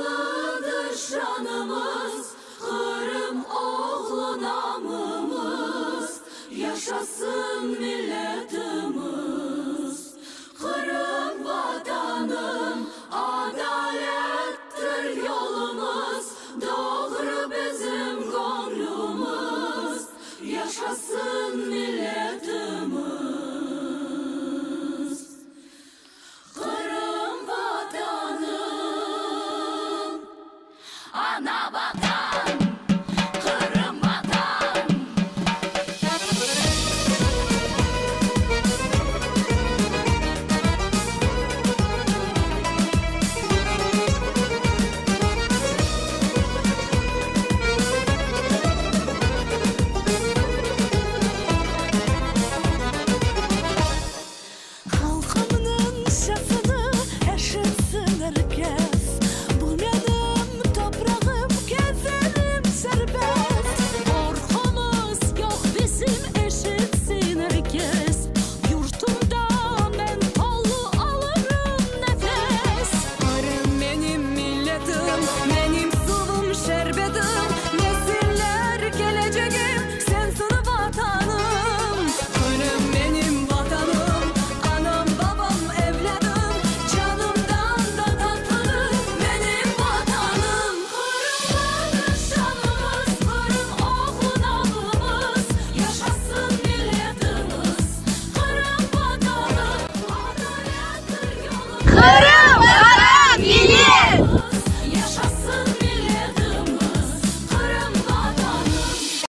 Şanlıdır şanımız, Kırım oğlu namımız. Yaşasın milletimiz. Kırım vatanım, adalettir yolumuz. Doğru bizim gönlümüz. Yaşasın milletimiz. Kırım vatanım, ana vatan.